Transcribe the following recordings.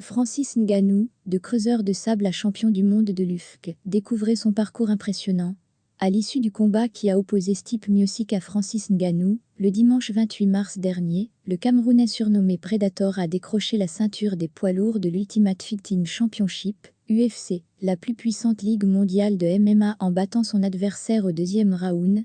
Francis Ngannou, de creuseur de sable à champion du monde de l'UFC, découvrez son parcours impressionnant. À l'issue du combat qui a opposé Stipe Miocic à Francis Ngannou, le dimanche 28 mars dernier, le Camerounais surnommé Predator a décroché la ceinture des poids lourds de l'Ultimate Fighting Championship, UFC, la plus puissante ligue mondiale de MMA en battant son adversaire au deuxième round,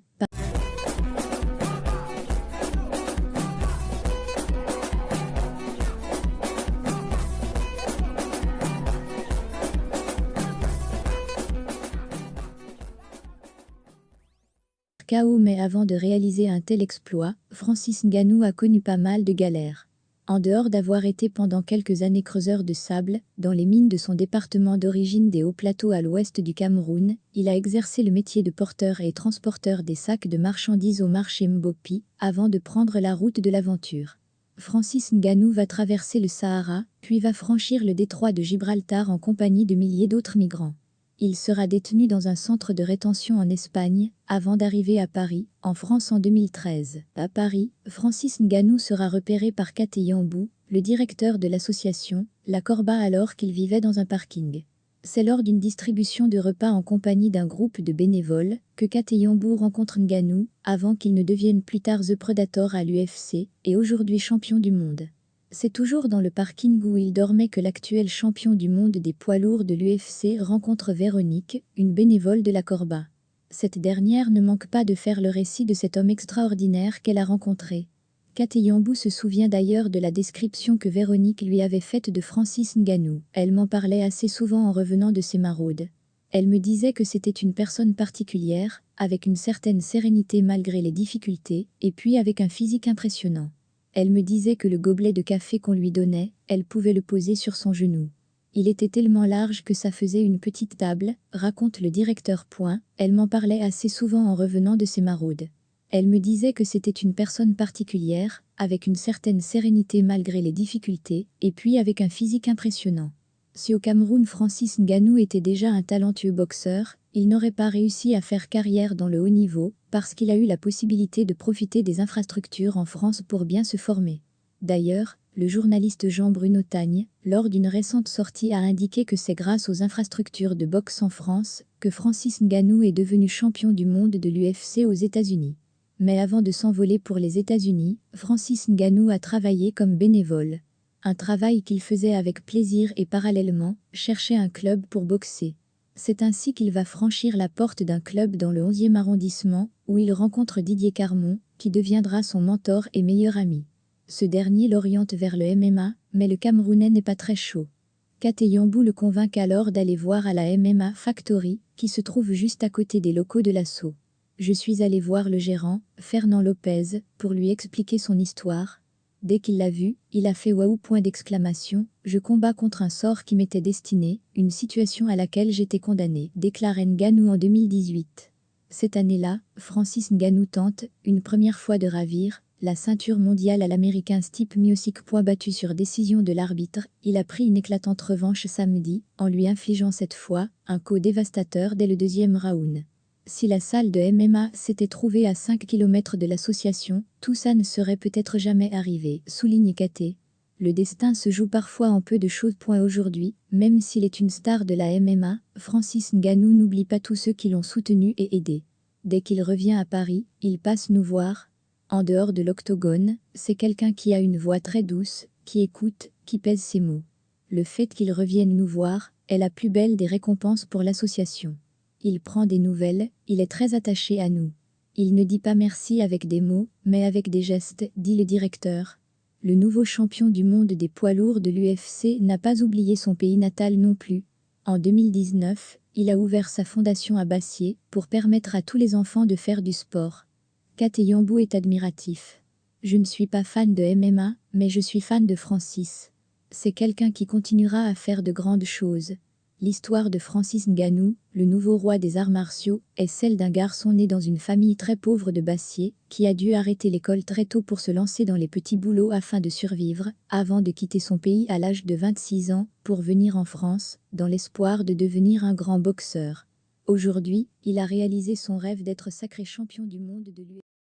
KO. Mais avant de réaliser un tel exploit, Francis Ngannou a connu pas mal de galères. En dehors d'avoir été pendant quelques années creuseur de sable, dans les mines de son département d'origine des Hauts Plateaux à l'ouest du Cameroun, il a exercé le métier de porteur et transporteur des sacs de marchandises au marché Mbopi, avant de prendre la route de l'aventure. Francis Ngannou va traverser le Sahara, puis va franchir le détroit de Gibraltar en compagnie de milliers d'autres migrants. Il sera détenu dans un centre de rétention en Espagne, avant d'arriver à Paris, en France en 2013. À Paris, Francis Ngannou sera repéré par Kate Yambou, le directeur de l'association, La Corba, alors qu'il vivait dans un parking. C'est lors d'une distribution de repas en compagnie d'un groupe de bénévoles que Kate Yambou rencontre Ngannou, avant qu'il ne devienne plus tard The Predator à l'UFC, et aujourd'hui champion du monde. C'est toujours dans le parking où il dormait que l'actuel champion du monde des poids lourds de l'UFC rencontre Véronique, une bénévole de la Corba. Cette dernière ne manque pas de faire le récit de cet homme extraordinaire qu'elle a rencontré. Kate Yambou se souvient d'ailleurs de la description que Véronique lui avait faite de Francis Ngannou. Elle m'en parlait assez souvent en revenant de ses maraudes. Elle me disait que c'était une personne particulière, avec une certaine sérénité malgré les difficultés, et puis avec un physique impressionnant. Elle me disait que le gobelet de café qu'on lui donnait, elle pouvait le poser sur son genou. Il était tellement large que ça faisait une petite table, raconte le directeur. Elle m'en parlait assez souvent en revenant de ses maraudes. Elle me disait que c'était une personne particulière, avec une certaine sérénité malgré les difficultés, et puis avec un physique impressionnant. Si au Cameroun Francis Ngannou était déjà un talentueux boxeur, il n'aurait pas réussi à faire carrière dans le haut niveau, parce qu'il a eu la possibilité de profiter des infrastructures en France pour bien se former. D'ailleurs, le journaliste Jean-Bruno Tagne, lors d'une récente sortie, a indiqué que c'est grâce aux infrastructures de boxe en France que Francis Ngannou est devenu champion du monde de l'UFC aux États-Unis. Mais avant de s'envoler pour les États-Unis, Francis Ngannou a travaillé comme bénévole. Un travail qu'il faisait avec plaisir et parallèlement, cherchait un club pour boxer. C'est ainsi qu'il va franchir la porte d'un club dans le 11e arrondissement, où il rencontre Didier Carmon, qui deviendra son mentor et meilleur ami. Ce dernier l'oriente vers le MMA, mais le Camerounais n'est pas très chaud. Kate Yambou le convainc alors d'aller voir à la MMA Factory, qui se trouve juste à côté des locaux de l'assaut. Je suis allé voir le gérant, Fernand Lopez, pour lui expliquer son histoire. Dès qu'il l'a vu, il a fait waouh ! Je combats contre un sort qui m'était destiné, une situation à laquelle j'étais condamné, déclare Ngannou en 2018. Cette année-là, Francis Ngannou tente, une première fois, de ravir la ceinture mondiale à l'américain Stipe Miocic. Battu sur décision de l'arbitre, il a pris une éclatante revanche samedi, en lui infligeant cette fois un KO dévastateur dès le deuxième round. Si la salle de MMA s'était trouvée à 5 km de l'association, tout ça ne serait peut-être jamais arrivé, souligne Kate. Le destin se joue parfois en peu de choses. Aujourd'hui, même s'il est une star de la MMA, Francis Ngannou n'oublie pas tous ceux qui l'ont soutenu et aidé. Dès qu'il revient à Paris, il passe nous voir. En dehors de l'octogone, c'est quelqu'un qui a une voix très douce, qui écoute, qui pèse ses mots. Le fait qu'il revienne nous voir est la plus belle des récompenses pour l'association. Il prend des nouvelles, il est très attaché à nous. Il ne dit pas merci avec des mots, mais avec des gestes, dit le directeur. Le nouveau champion du monde des poids lourds de l'UFC n'a pas oublié son pays natal non plus. En 2019, il a ouvert sa fondation à Bassier pour permettre à tous les enfants de faire du sport. Kate Yambou est admiratif. Je ne suis pas fan de MMA, mais je suis fan de Francis. C'est quelqu'un qui continuera à faire de grandes choses. L'histoire de Francis Ngannou, le nouveau roi des arts martiaux, est celle d'un garçon né dans une famille très pauvre de Bassier, qui a dû arrêter l'école très tôt pour se lancer dans les petits boulots afin de survivre, avant de quitter son pays à l'âge de 26 ans, pour venir en France, dans l'espoir de devenir un grand boxeur. Aujourd'hui, il a réalisé son rêve d'être sacré champion du monde de l'UFC.